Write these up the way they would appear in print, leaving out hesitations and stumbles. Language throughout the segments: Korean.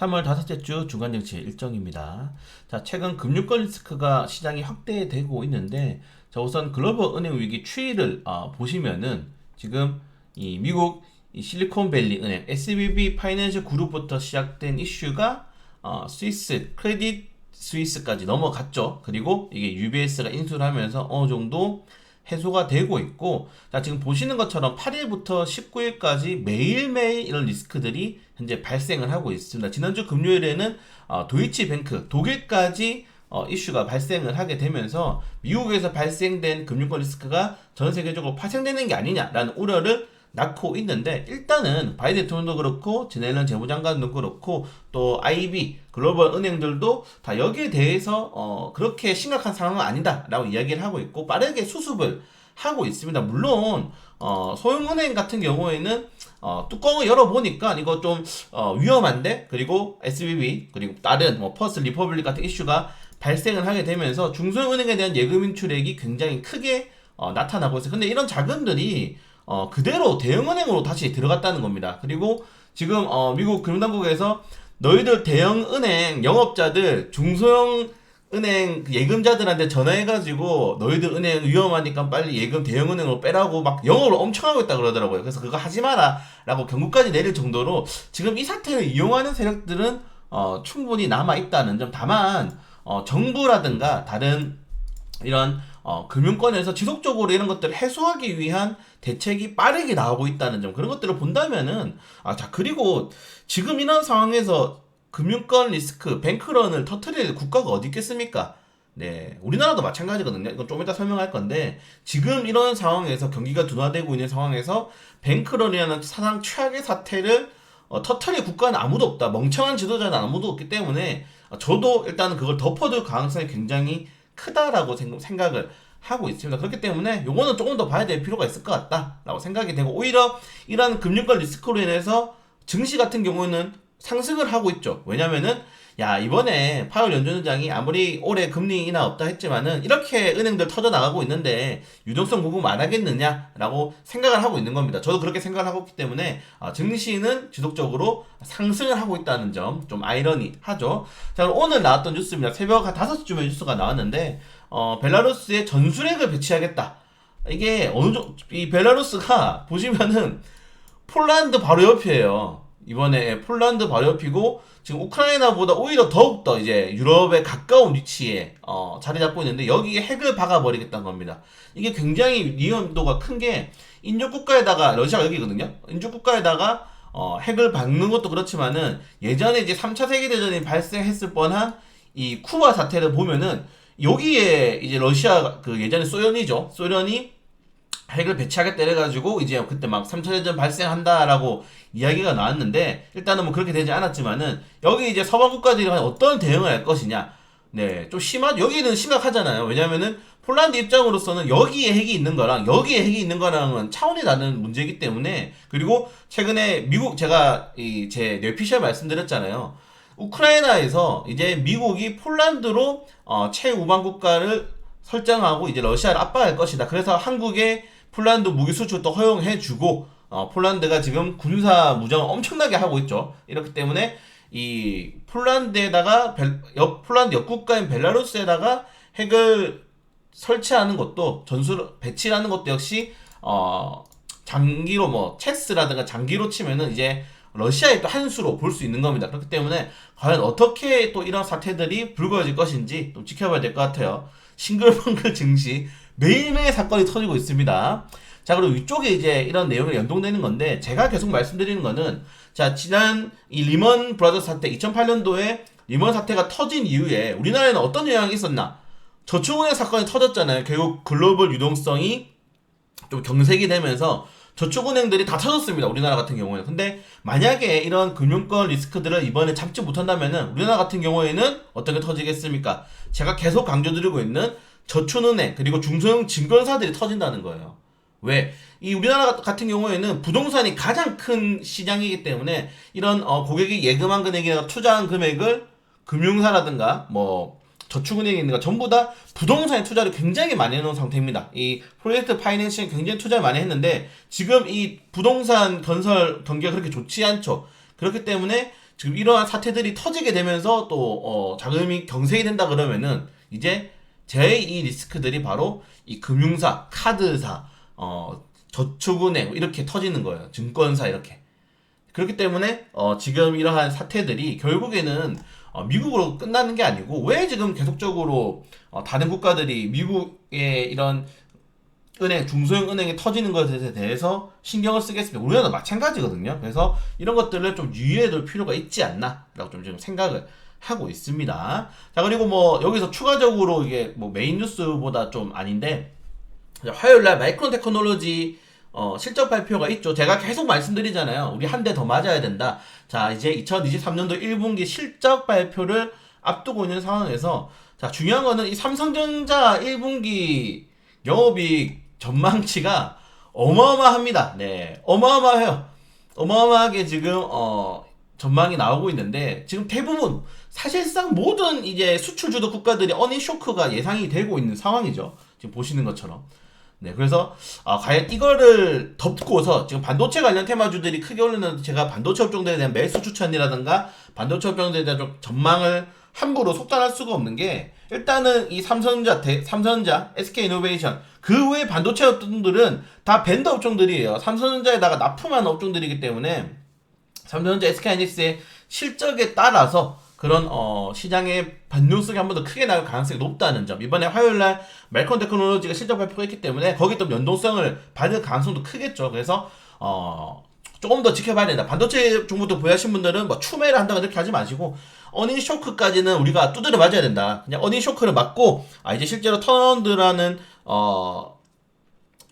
3월 다섯째 주 주간증시 일정입니다. 자, 최근 금융권 리스크가 시장이 확대되고 있는데, 자, 우선 글로벌 은행 위기 추이를 보시면은 지금 이 미국 이 실리콘밸리 은행 SVB 파이낸셜 그룹부터 시작된 이슈가 스위스 크레딧 스위스까지 넘어갔죠. 그리고 이게 UBS가 인수를 하면서 어느 정도 해소가 되고 있고, 자, 지금 보시는 것처럼 8일부터 19일까지 매일매일 이런 리스크들이 현재 발생을 하고 있습니다. 지난주 금요일에는 도이치뱅크 독일까지 이슈가 발생을 하게 되면서 미국에서 발생된 금융권 리스크가 전 세계적으로 파생되는 게 아니냐라는 우려를 낳고 있는데, 일단은 바이든 대통령도 그렇고 제넬런 재무장관도 그렇고 또 IB 글로벌 은행들도 다 여기에 대해서 그렇게 심각한 상황은 아니다라고 이야기를 하고 있고 빠르게 수습을 하고 있습니다. 물론 소형은행 같은 경우에는 뚜껑을 열어보니까 이거 좀 위험한데, 그리고 SVB 그리고 다른 뭐 퍼스트 리퍼블릭 같은 이슈가 발생을 하게 되면서 중소형은행에 대한 예금 인출액이 굉장히 크게 나타나고 있어요. 근데 이런 자금들이 그대로 대형은행으로 다시 들어갔다는 겁니다. 그리고 지금 미국 금융당국에서 너희들 대형은행 영업자들 중소형 은행 예금자들한테 전화해가지고 너희들 은행 위험하니까 빨리 예금 대형은행으로 빼라고 막 영업을 엄청 하고 있다 그러더라고요. 그래서 그거 하지 마라 라고 경고까지 내릴 정도로 지금 이 사태를 이용하는 세력들은 충분히 남아있다는 점. 다만 정부라든가 다른 이런 금융권에서 지속적으로 이런 것들을 해소하기 위한 대책이 빠르게 나오고 있다는 점, 그런 것들을 본다면은 자, 그리고 지금 이런 상황에서 금융권 리스크 뱅크런을 터트릴 국가가 어디 있겠습니까? 네, 우리나라도 마찬가지거든요. 이건 좀 이따 설명할 건데, 지금 이런 상황에서 경기가 둔화되고 있는 상황에서 뱅크런이라는 사상 최악의 사태를 터트릴 국가는 아무도 없다. 멍청한 지도자는 아무도 없기 때문에 저도 일단은 그걸 덮어둘 가능성이 굉장히 크다라고 생각을 하고 있습니다. 그렇기 때문에 요거는 조금 더 봐야 될 필요가 있을 것 같다라고 생각이 되고, 오히려 이런 금융권 리스크로 인해서 증시 같은 경우는 상승을 하고 있죠. 왜냐면은 이번에 파월 연준의장이 아무리 올해 금리 인하 없다 했지만은 이렇게 은행들 터져 나가고 있는데 유동성 보급 안 하겠느냐라고 생각을 하고 있는 겁니다. 저도 그렇게 생각을 하고 있기 때문에 증시는 지속적으로 상승을 하고 있다는 점 좀 아이러니하죠. 자, 오늘 나왔던 뉴스입니다. 새벽 한 5시쯤에 뉴스가 나왔는데 벨라루스에 전술핵을 배치하겠다. 이게 이 벨라루스가 보시면은 폴란드 바로 옆이에요. 이번에 폴란드 바로 옆이고, 지금 우크라이나보다 오히려 더욱더 이제 유럽에 가까운 위치에 자리 잡고 있는데, 여기에 핵을 박아버리겠다는 겁니다. 이게 굉장히 위험도가 큰 게, 인접국가에다가, 러시아가 여기거든요. 인접국가에다가 핵을 박는 것도 그렇지만은 예전에 이제 3차 세계대전이 발생했을 뻔한 이 쿠바 사태를 보면은 여기에 이제 러시아 그 예전에 소련이죠. 소련이 핵을 배치하겠다 이래가지고 이제 그때 막 3차 대전 발생한다라고 이야기가 나왔는데, 일단은 뭐 그렇게 되지 않았지만은 여기 이제 서방 국가들이 어떤 대응을 할 것이냐. 네, 좀 여기는 심각하잖아요. 왜냐면은 폴란드 입장으로서는 여기에 핵이 있는 거랑 여기에 핵이 있는 거랑은 차원이 다른 문제이기 때문에. 그리고 최근에 미국, 제가 제 뇌피셜 말씀드렸잖아요. 우크라이나에서 이제 미국이 폴란드로 최우방 국가를 설정하고 이제 러시아를 압박할 것이다. 그래서 한국에 폴란드 무기 수출도 허용해주고, 폴란드가 지금 군사 무장을 엄청나게 하고 있죠. 이렇기 때문에 이 폴란드에다가 폴란드 옆국가인 벨라루스에다가 핵을 설치하는 것도, 전술 배치하는 것도 역시 장기로 뭐 체스라든가 장기로 치면은 이제 러시아의 또 한 수로 볼 수 있는 겁니다. 그렇기 때문에 과연 어떻게 또 이런 사태들이 불거질 것인지 좀 지켜봐야 될 것 같아요. 싱글벙글 증시 매일매일 사건이 터지고 있습니다. 자, 그리고 이쪽에 이제 이런 내용이 연동되는 건데, 제가 계속 말씀드리는 거는, 자, 지난 이 리먼 브라더스 사태, 2008년도에 리먼 사태가 터진 이후에 우리나라에는 어떤 영향이 있었나? 저축은행 사건이 터졌잖아요. 결국 글로벌 유동성이 좀 경색이 되면서 저축은행들이 다 터졌습니다. 우리나라 같은 경우에는. 근데 만약에 이런 금융권 리스크들을 이번에 잡지 못한다면은 우리나라 같은 경우에는 어떻게 터지겠습니까? 제가 계속 강조드리고 있는 저축은행 그리고 중소형 증권사들이 터진다는 거예요. 왜? 이 우리나라 같은 경우에는 부동산이 가장 큰 시장이기 때문에 이런 고객이 예금한 금액이나 투자한 금액을 금융사라든가 뭐 저축은행이니까 전부 다 부동산에 투자를 굉장히 많이 해놓은 상태입니다. 이 프로젝트 파이낸싱에 굉장히 투자를 많이 했는데 지금 이 부동산 건설 경기가 그렇게 좋지 않죠. 그렇기 때문에 지금 이러한 사태들이 터지게 되면서 또 자금이 경색이 된다 그러면은 이제 제2 리스크들이 바로 이 금융사, 카드사, 저축은행 이렇게 터지는 거예요. 증권사 이렇게. 그렇기 때문에 지금 이러한 사태들이 결국에는 미국으로 끝나는 게 아니고 왜 지금 계속적으로 다른 국가들이 미국의 이런 은행, 중소형 은행이 터지는 것에 대해서 신경을 쓰겠습니다. 우리나라도 마찬가지거든요. 그래서 이런 것들을 좀 유의해 둘 필요가 있지 않나라고 좀 지금 생각을 하고 있습니다. 자, 그리고 뭐 여기서 추가적으로 이게 뭐 메인 뉴스보다 좀 아닌데 화요일 날 마이크론 테크놀로지 실적 발표가 있죠. 제가 계속 말씀드리잖아요. 우리 한 대 더 맞아야 된다. 자, 이제 2023년도 1분기 실적 발표를 앞두고 있는 상황에서 자, 중요한 거는 이 삼성전자 1분기 영업이익 전망치가 어마어마합니다. 네, 어마어마해요. 어마어마하게 지금 전망이 나오고 있는데 지금 대부분 사실상 모든 이제 수출주도 국가들이 어닝 쇼크가 예상이 되고 있는 상황이죠. 지금 보시는 것처럼. 네, 그래서 과연 이거를 덮고서 지금 반도체 관련 테마주들이 크게 오르는 제가 반도체 업종들에 대한 매수 추천이라든가 반도체 업종들에 대한 좀 전망을 함부로 속단할 수가 없는 게 일단은 이 삼성전자, SK이노베이션 그 외의 반도체 업종들은 다 벤더 업종들이에요. 삼성전자에다가 납품하는 업종들이기 때문에 삼성전자, SK하이닉스의 실적에 따라서 그런 시장의 반등성이 한 번 더 크게 나올 가능성이 높다는 점. 이번에 화요일날 멜콘 테크놀로지가 실적 발표가 있기 때문에 거기 또 연동성을 받을 가능성도 크겠죠. 그래서 조금 더 지켜봐야 된다. 반도체 종목도 보유하신 분들은 뭐 추매를 한다고 이렇게 하지 마시고 어닝 쇼크까지는 우리가 두드려 맞아야 된다. 그냥 어닝 쇼크를 맞고 이제 실제로 턴어라운드라는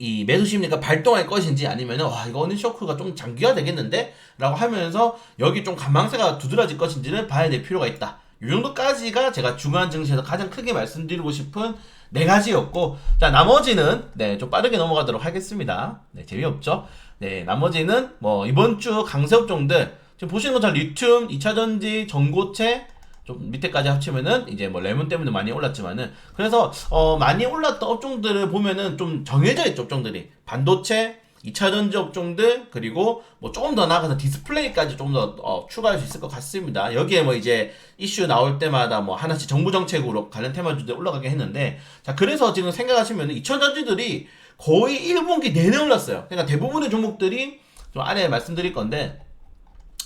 이 매수 심리가 발동할 것인지 아니면은 이거 어닝 쇼크가 좀 장기화 되겠는데? 라고 하면서 여기 좀 관망세가 두드러질 것인지를 봐야 될 필요가 있다. 이 정도까지가 제가 중요한 증시에서 가장 크게 말씀드리고 싶은 네 가지였고, 자, 나머지는 좀 빠르게 넘어가도록 하겠습니다. 네, 재미없죠? 네, 나머지는 뭐 이번 주 강세 업종들 지금 보시는 것처럼 리튬, 2차전지, 전고체 좀 밑에까지 합치면은 이제 뭐 레몬 때문에 많이 올랐지만은 그래서 많이 올랐던 업종들을 보면은 좀 정해져 있죠. 업종들이 반도체, 2차전지 업종들 그리고 뭐 조금 더 나아가서 디스플레이까지 좀 더 추가할 수 있을 것 같습니다. 여기에 뭐 이제 이슈 나올 때마다 뭐 하나씩 정부 정책으로 관련 테마주들 올라가게 했는데 자, 그래서 지금 생각하시면은 2차전지들이 거의 1분기 내내 올랐어요. 그러니까 대부분의 종목들이 좀 안에 말씀드릴 건데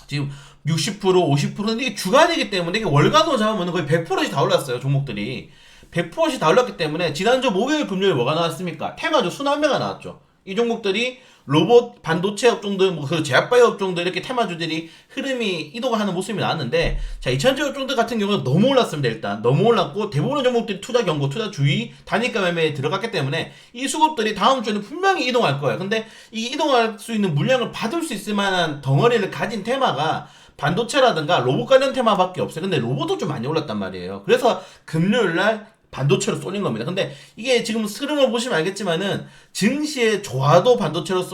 지금 60% 50%인데 이게 주간이기 때문에 이게 월간으로 잡으면 거의 100%씩 다 올랐어요. 종목들이 100%씩 다 올랐기 때문에 지난주 목요일 금요일 뭐가 나왔습니까? 테마주 순환매가 나왔죠. 이 종목들이 로봇, 반도체 업종들, 뭐, 그 제약바이오 업종들 이렇게 테마주들이 흐름이 이동하는 모습이 나왔는데, 자, 2차전지 업종들 같은 경우는 너무 올랐습니다, 일단. 너무 올랐고, 대부분의 종목들이 투자 경고, 투자 주의, 단일가 매매에 들어갔기 때문에, 이 수급들이 다음 주에는 분명히 이동할 거예요. 근데, 이 이동할 수 있는 물량을 받을 수 있을 만한 덩어리를 가진 테마가, 반도체라든가 로봇 관련 테마밖에 없어요. 근데 로봇도 좀 많이 올랐단 말이에요. 그래서 금요일날 반도체로 쏠린 겁니다. 근데 이게 지금 흐름을 보시면 알겠지만은 증시에 좋아도 반도체로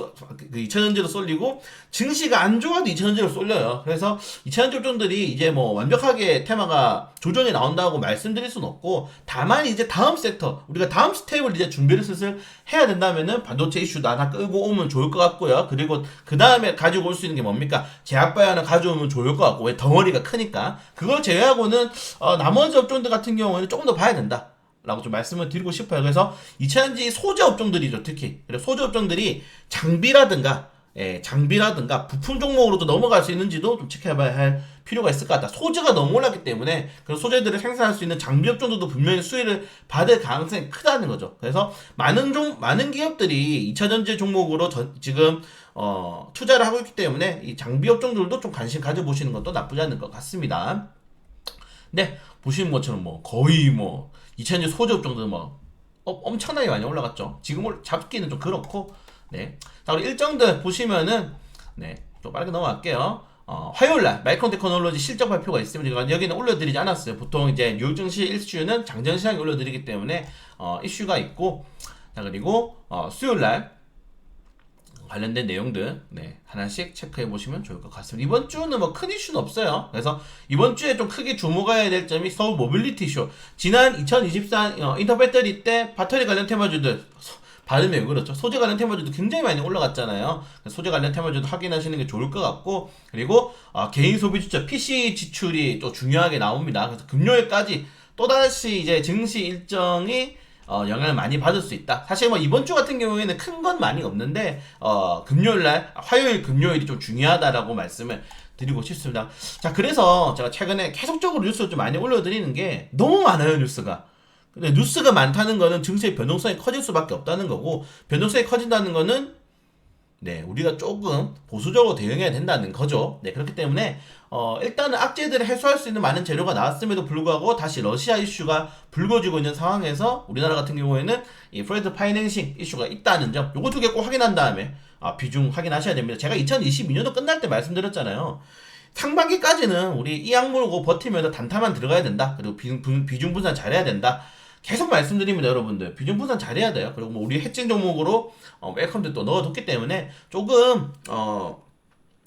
2차전지로 쏠리고 증시가 안 좋아도 2차전지로 쏠려요. 그래서 2차전지 업종들이 이제 뭐 완벽하게 테마가 조정이 나온다고 말씀드릴 수는 없고 다만 이제 다음 섹터 우리가 다음 스텝을 이제 준비를 슬슬 해야 된다면은 반도체 이슈도 하나 끌고 오면 좋을 것 같고요. 그리고 그 다음에 가지고 올 수 있는 게 뭡니까? 제약바이오 하나 가져오면 좋을 것 같고 왜 덩어리가 크니까 그걸 제외하고는 나머지 업종들 같은 경우에는 조금 더 봐야 된다. 라고 좀 말씀을 드리고 싶어요. 그래서 2차전지 소재 업종들이죠, 특히. 그래서 소재 업종들이 장비라든가 부품 종목으로도 넘어갈 수 있는지도 좀 지켜봐야 할 필요가 있을 것 같다. 소재가 너무 올랐기 때문에 그 소재들을 생산할 수 있는 장비 업종들도 분명히 수혜를 받을 가능성이 크다는 거죠. 그래서 많은 기업들이 2차전지 종목으로 지금 투자를 하고 있기 때문에 이 장비 업종들도 좀 관심 가져보시는 것도 나쁘지 않을 것 같습니다. 네, 보시는 것처럼 뭐 거의 뭐 2차전지 소재 업종들 뭐 엄청나게 많이 올라갔죠. 지금 잡기는 좀 그렇고, 네. 자, 우리 일정들 보시면은 좀 빠르게 넘어갈게요. 화요일날 마이크론 테크놀로지 실적 발표가 있습니다. 여기는 올려드리지 않았어요. 보통 이제 뉴욕 증시 이슈는 장전 시장에 올려드리기 때문에 이슈가 있고, 자, 그리고 수요일날 관련된 내용들 하나씩 체크해 보시면 좋을 것 같습니다. 이번 주는 뭐 큰 이슈는 없어요. 그래서 이번 주에 좀 크게 주목해야 될 점이 서울 모빌리티 쇼. 지난 2024 인터 배터리 때 배터리 관련 테마주들 발음이 그렇죠. 소재 관련 테마주도 굉장히 많이 올라갔잖아요. 소재 관련 테마주도 확인하시는 게 좋을 것 같고, 그리고 개인 소비 지출, PC 지출이 또 중요하게 나옵니다. 그래서 금요일까지 또다시 이제 증시 일정이 영향을 많이 받을 수 있다. 사실 뭐 이번 주 같은 경우에는 큰 건 많이 없는데 금요일날 화요일 금요일이 좀 중요하다라고 말씀을 드리고 싶습니다. 자, 그래서 제가 최근에 계속적으로 뉴스를 좀 많이 올려드리는 게 너무 많아요, 뉴스가. 근데 뉴스가 많다는 거는 증시의 변동성이 커질 수밖에 없다는 거고, 변동성이 커진다는 거는 네, 우리가 조금 보수적으로 대응해야 된다는 거죠. 네, 그렇기 때문에 일단은 악재들을 해소할 수 있는 많은 재료가 나왔음에도 불구하고 다시 러시아 이슈가 불거지고 있는 상황에서 우리나라 같은 경우에는 이 프레드 파이낸싱 이슈가 있다는 점, 요거 두 개 꼭 확인한 다음에 비중 확인하셔야 됩니다. 제가 2022년도 끝날 때 말씀드렸잖아요. 상반기까지는 우리 이 악물고 버티면서 단타만 들어가야 된다. 그리고 비중 분산 잘해야 된다. 계속 말씀드립니다, 여러분들. 비중 분산 잘해야 돼요. 그리고 뭐 우리 핵심 종목으로 웰컴도 또 넣어뒀기 때문에 조금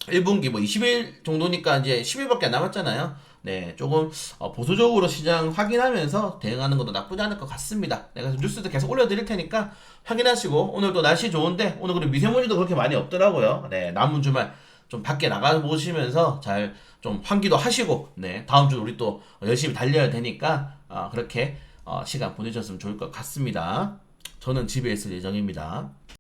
1분기 뭐 20일 정도니까 이제 10일밖에 안 남았잖아요. 네, 조금 보수적으로 시장 확인하면서 대응하는 것도 나쁘지 않을 것 같습니다. 네, 그래서 뉴스도 계속 올려드릴 테니까 확인하시고, 오늘도 날씨 좋은데 오늘 그리고 미세먼지도 그렇게 많이 없더라고요. 네, 남은 주말 좀 밖에 나가 보시면서 잘 좀 환기도 하시고, 네, 다음 주 우리 또 열심히 달려야 되니까 그렇게 시간 보내셨으면 좋을 것 같습니다. 저는 집에 있을 예정입니다.